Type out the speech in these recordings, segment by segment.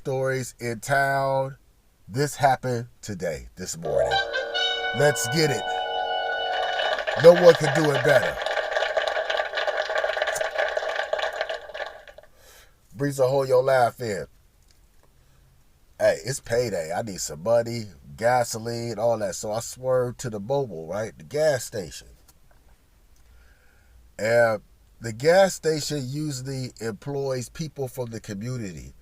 stories in town. This happened today, this morning. Let's get it. No one can do it better. Breeze a hole your laugh in. Hey, it's payday. I need some money, gasoline, all that. So I swerved to the mobile, right? The gas station. And the gas station usually employs people from the community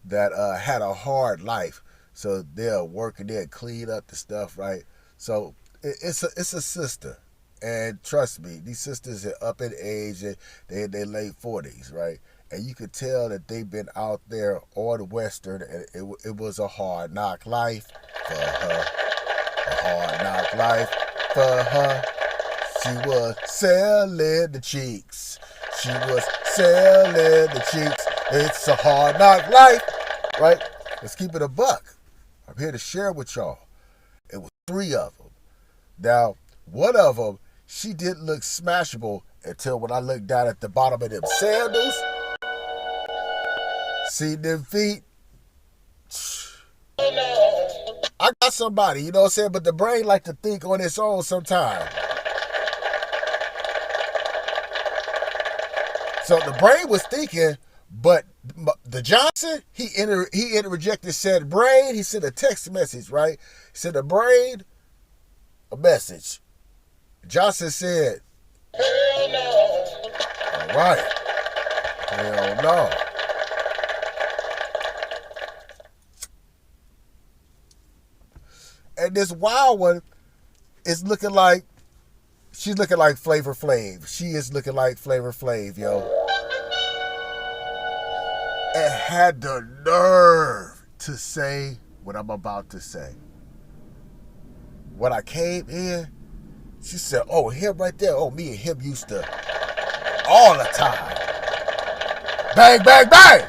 that had a hard life. So they'll work and they'll clean up the stuff, right? So it's a sister. And trust me, these sisters are up in age and they late 40s, right? And you could tell that they've been out there on Western, and it was a hard knock life for her. A hard knock life for her. She was selling the cheeks. She was selling the cheeks. It's a hard knock life, right? Let's keep it a buck. I'm here to share with y'all. It was 3 of them. Now, one of them, she didn't look smashable until when I looked down at the bottom of them sandals. See them feet? I got somebody, you know what I'm saying? But the brain like to think on its own sometimes. So the brain was thinking, but the Johnson, he interjected, said brain. He sent a text message, right? He sent a brain a message. Johnson said, hell no. All right. Hell no. And this wild one is looking like, she's looking like Flavor Flav. She is looking like Flavor Flav, yo. And had the nerve to say what I'm about to say. When I came in, she said, oh, him right there. Oh, me and him used to all the time. Bang, bang, bang.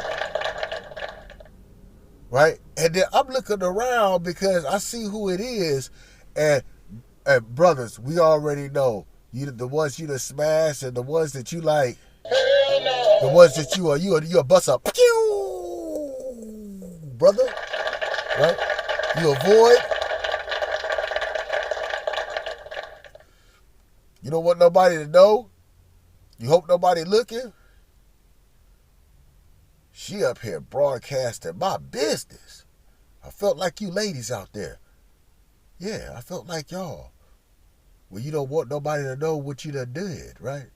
Right? And then I'm looking around because I see who it is. And brothers, we already know. The ones you done smash and the ones that you like. Hell no. The ones that you a bust up. Brother. Right? You avoid. You don't want nobody to know. You hope nobody looking. She up here broadcasting my business. I felt like you ladies out there. Yeah, I felt like y'all. Well, you don't want nobody to know what you done did, right?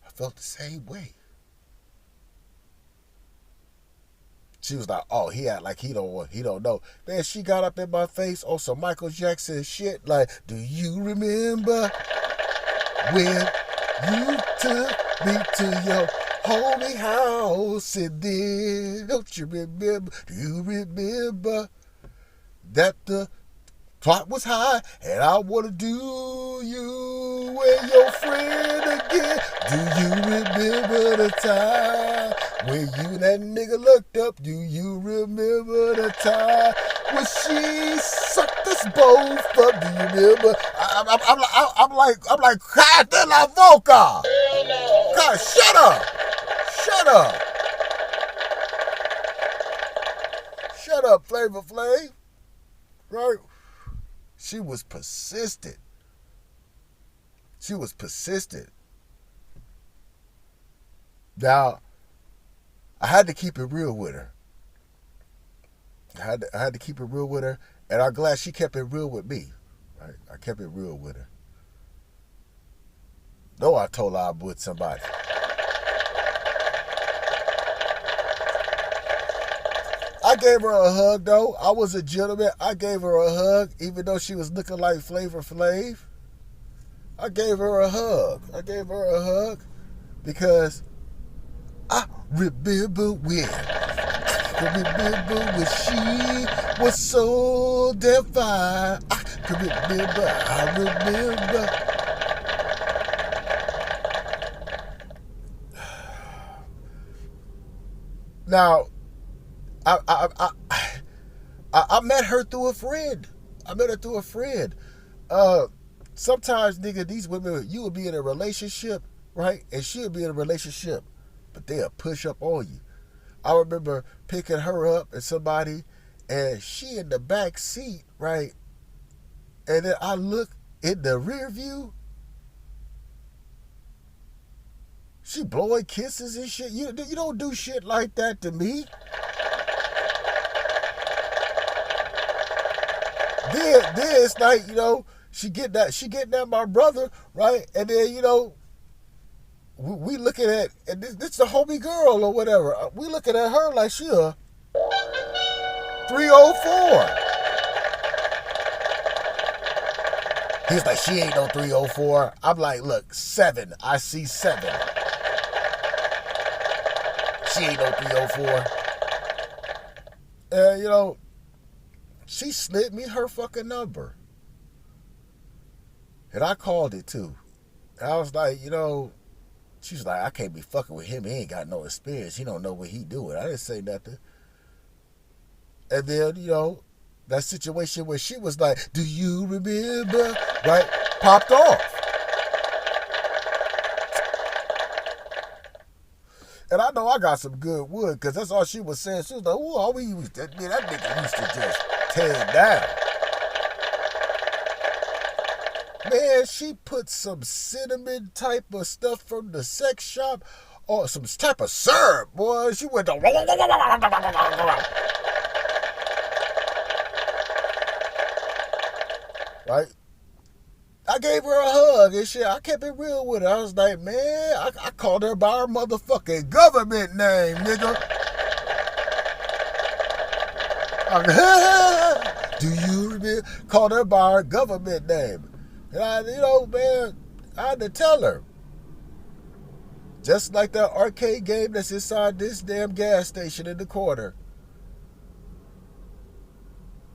I felt the same way. She was like, oh, he act like he don't know. Man, she got up in my face on some Michael Jackson shit like, do you remember when you took me to your homie house and then, don't you remember, do you remember that the plot was high and I want to do you and your friend again? Do you remember the time when you and that nigga looked up? Do you remember the time when she sucked us both up? Do you remember? I'm like, God de la Voca. God, shut up. Shut up. Shut up, Flavor Flav. Right? She was persistent. She was persistent. Now, I had to keep it real with her. I had to keep it real with her, and I'm glad she kept it real with me. Right? I kept it real with her. No, I told her I'm with somebody. I gave her a hug, though. I was a gentleman. I gave her a hug, even though she was looking like Flavor Flav. I gave her a hug. I gave her a hug because I remember when. I remember when she was so damn fine. I remember. Now, I met her through a friend. I met her through a friend. Sometimes, nigga, these women, you will be in a relationship, right? And she'll be in a relationship, but they'll push up on you. I remember picking her up and somebody, and she in the back seat, right? And then I look in the rear view, she blowing kisses and shit. You don't do shit like that to me. Then it's like, she getting at my brother, right? And then, we looking at, and this the homie girl or whatever. We looking at her like she a 304. He's like, she ain't no 304. I'm like, look, 7. I see 7. She ain't no 304. And, she slid me her fucking number. And I called it too. And I was like, she's like, I can't be fucking with him. He ain't got no experience. He don't know what he doing. I didn't say nothing. And then, that situation where she was like, do you remember? Right? Popped off. And I know I got some good wood, because that's all she was saying. She was like, ooh, all we used to, man, that nigga used to just tear it down. Man, she put some cinnamon type of stuff from the sex shop, or some type of syrup, boy. She went to... Right? I gave her a hug and shit. I kept it real with her. I was like, man, I called her by her motherfucking government name, nigga. Do you remember? Called her by her government name. And I, man, I had to tell her. Just like that arcade game that's inside this damn gas station in the corner.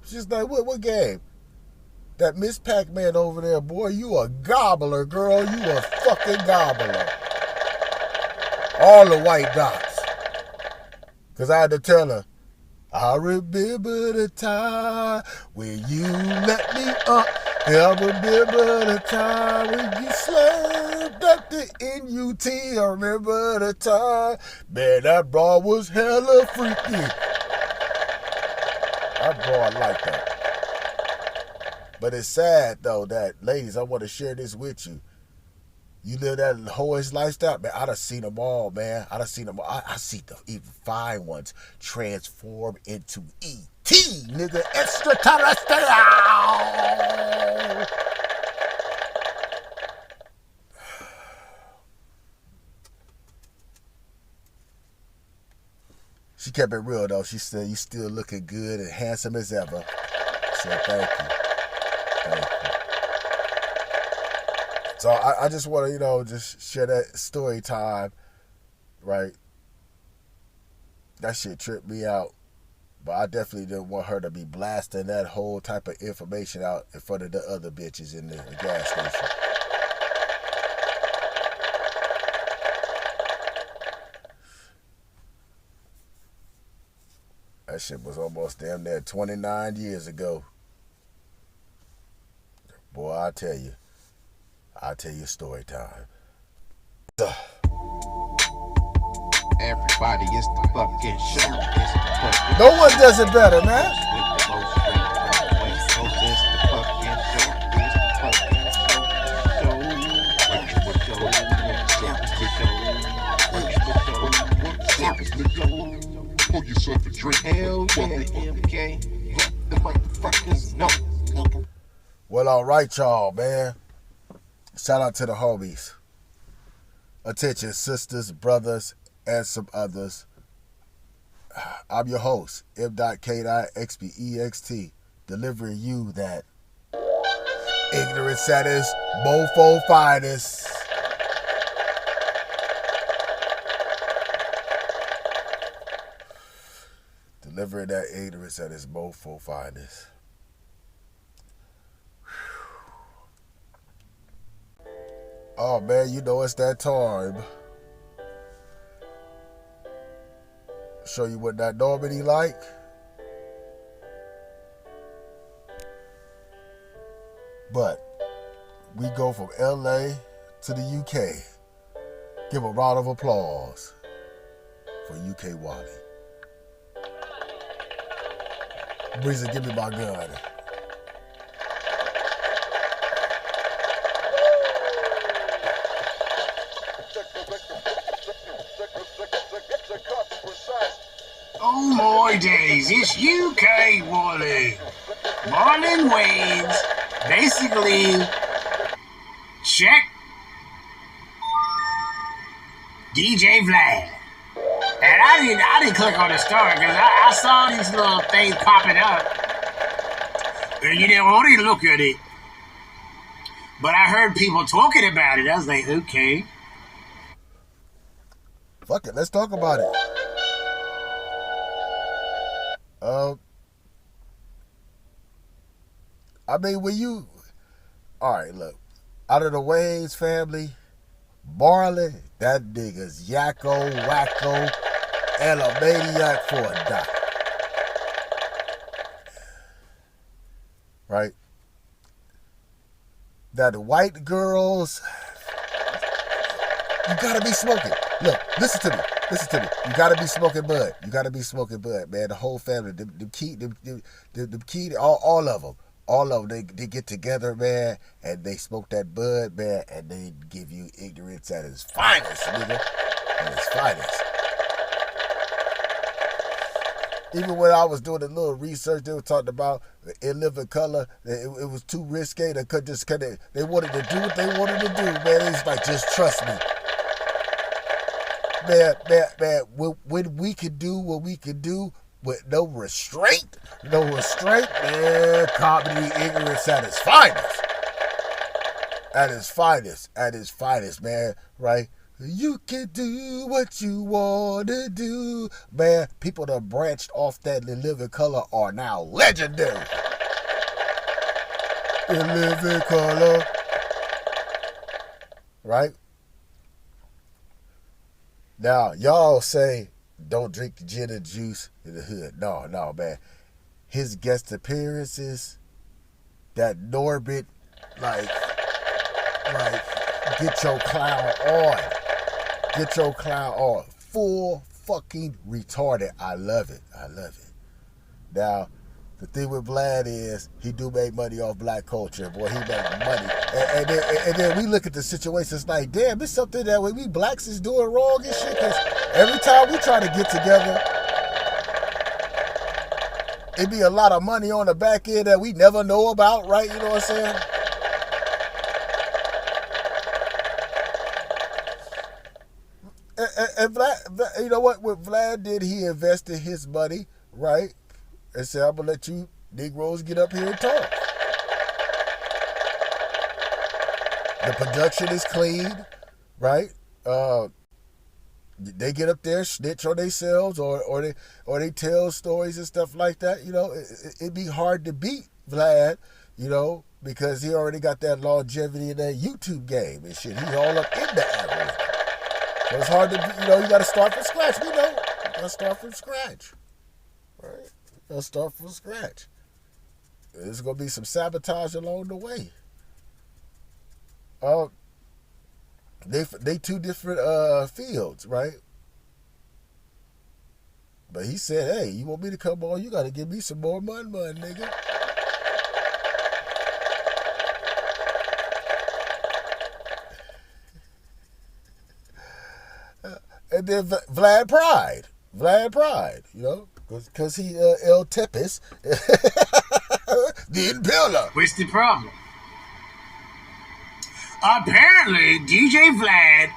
She's like, what game? That Miss Pac-Man over there, boy, you a gobbler, girl. You a fucking gobbler. All the white dots. Because I had to tell her, I remember the time when you let me up. I remember the time when you slurped up the NUT. I remember the time. Man, that bra was hella freaky. That bra like that. But it's sad, though, that, ladies, I want to share this with you. You live that whore's lifestyle, man. I done seen them all, man. I done seen them all. I see the even fine ones transform into E.T., nigga. Extraterrestrial! She kept it real, though. She said, you still looking good and handsome as ever. I said, thank you. Thank you. So I just want to, just share that story time, right? That shit tripped me out. But I definitely didn't want her to be blasting that whole type of information out in front of the other bitches in the gas station. That shit was almost damn near 29 years ago. Boy, I tell you story time. Everybody is the fucking show. No one does it better, man. Pour yourself a drink. Hell yeah, MK. Let the motherfuckers know. Well, all right, y'all, man. Shout out to the homies. Attention, sisters, brothers, and some others. I'm your host, M.K.XBEXT, delivering you that ignorance at its mofo finest. Delivering that ignorance at its mofo finest. Oh man, it's that time. Show you what that Normandy like. But we go from LA to the UK. Give a round of applause for UK Wally. Breezy, give me my gun. Oh my days, it's UK Wally. Marlon Wayans basically check DJ Vlad. And I didn't click on the story because I saw these little things popping up. And you didn't want to look at it. But I heard people talking about it. I was like, okay. Fuck it, let's talk about it. I mean, when you, all right, look, out of the Wayne's family, Marley, that nigga's yakko, wacko, and a maniac for a dime. Right? Now the white girls, you gotta be smoking. Look, listen to me. Listen to me. You gotta be smoking bud. You gotta be smoking bud, man. The whole family, the key, all of them. All of them, they get together, man, and they smoke that bud, man, and they give you ignorance at its finest, nigga. At its finest. Even when I was doing a little research, they were talking about In Living Color. It was too risque. They could just they wanted to do what they wanted to do, man. It's like, just trust me. Man, when we could do what we could do with no restraint, man, comedy ignorance at its finest. At its finest, man, right? You can do what you want to do. Man, people that branched off that In Living Color are now legendary. In Living Color. Right? Now, y'all say, don't drink the gin and juice in the hood. No, man. His guest appearances, that Norbit, like, get your clown on. Get your clown on. Full fucking retarded. I love it. Now, the thing with Vlad is he do make money off black culture. Boy, he make money. And then we look at the situation, it's like, damn, it's something that we blacks is doing wrong and shit. Because every time we try to get together, it be a lot of money on the back end that we never know about, right? You know what I'm saying? And Vlad, you know what Vlad did? He invested his money, right? And said, I'm going to let you Negroes get up here and talk. The production is clean, right? They get up there, snitch on themselves, or they tell stories and stuff like that. You know, it'd be hard to beat Vlad, you know, because he already got that longevity in that YouTube game and shit. He's all up in the algorithm. So it's hard to, you know, you got to start from scratch. We know. You got to start from scratch. Right? You got to start from scratch. There's going to be some sabotage along the way. They two different fields, right? But he said, hey, you want me to come on? You got to give me some more money, nigga. And then Vlad Pride, you know, because he El Tepes, the Impala. What's the problem? Apparently, DJ Vlad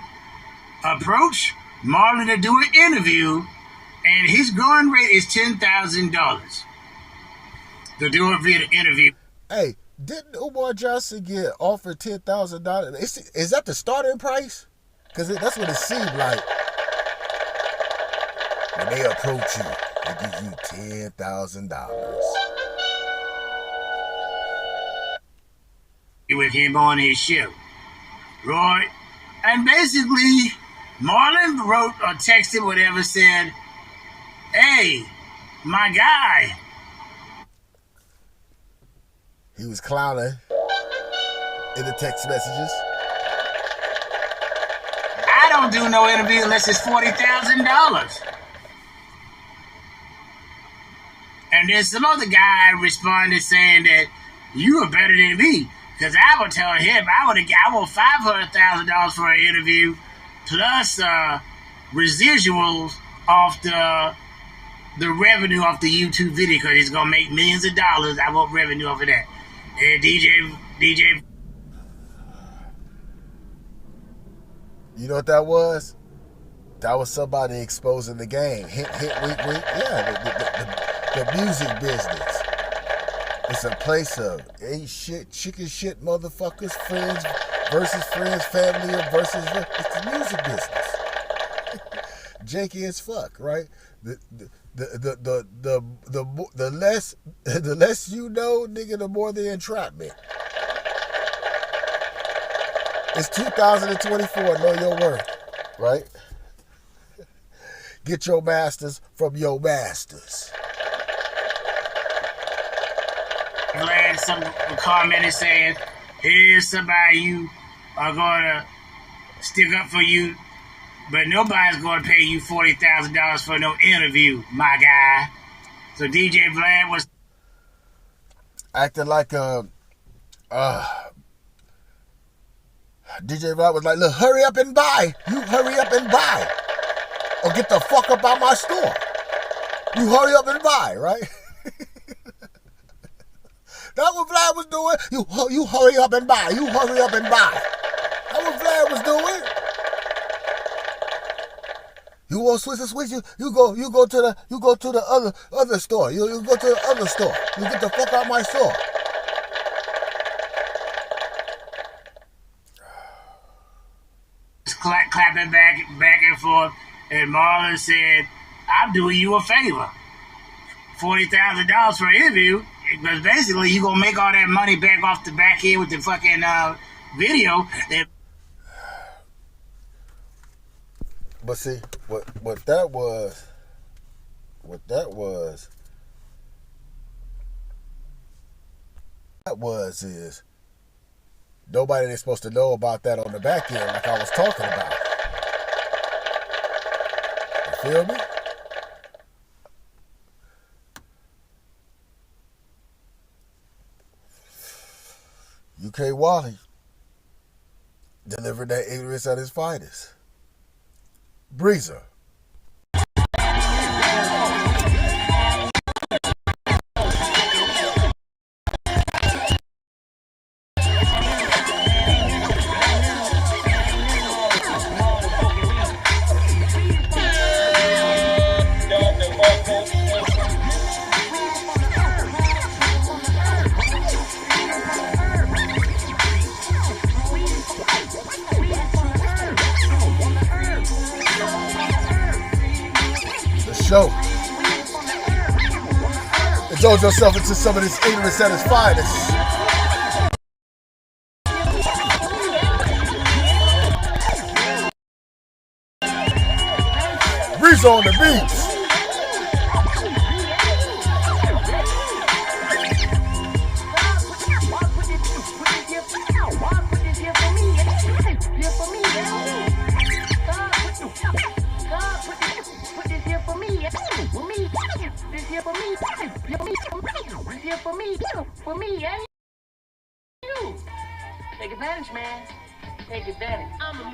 approached Marlon to do an interview, and his going rate is $10,000 to do a video interview. Hey, didn't Umar Johnson get offered $10,000? Is that the starting price? Because that's what it seemed like. When they approach you, they give you $10,000. With him on his show, right? And basically, Marlon wrote or texted whatever, said, hey, my guy. He was clowning in the text messages. I don't do no interview unless it's $40,000. And then some other guy responded saying that you are better than me. Because I would tell him I want $500,000 for an interview plus residuals off the revenue off the YouTube video because it's gonna make millions of dollars. I want revenue off of that. And DJ. You know what that was? That was somebody exposing the game. Hint, hint, wink, wink. Yeah, the music business. It's a place of ain't shit, chicken shit, motherfuckers, friends versus friends, family versus. It's the music business. Janky as fuck, right? The less you know, nigga, the more the entrapment. It's 2024. Know your worth, right? Get your masters from your masters. Glad some commented saying, here's somebody you are gonna stick up for you, but nobody's gonna pay you $40,000 for no interview, my guy. So DJ Vlad was acting like DJ Vlad was like, look, hurry up and buy. You hurry up and buy. Or get the fuck up out my store. You hurry up and buy, right? That's what Vlad was doing. You hurry up and buy. You hurry up and buy. That's what Vlad was doing. You want switch? You go to the other store. You go to the other store. You get the fuck out my store. clapping back and forth, and Marlon said, "I'm doing you a favor. $40,000 for an interview, because basically you gonna make all that money back off the back end with the fucking video." But see, what that was is nobody is supposed to know about that on the back end, like I was talking about. You feel me? UK Wally delivered that ignorance at his finest. Breezer. Show. Indulge yourself into some of this ignorance at its finest. Breeze on the beats. For me, and you. Take advantage, man. Take advantage. I'm a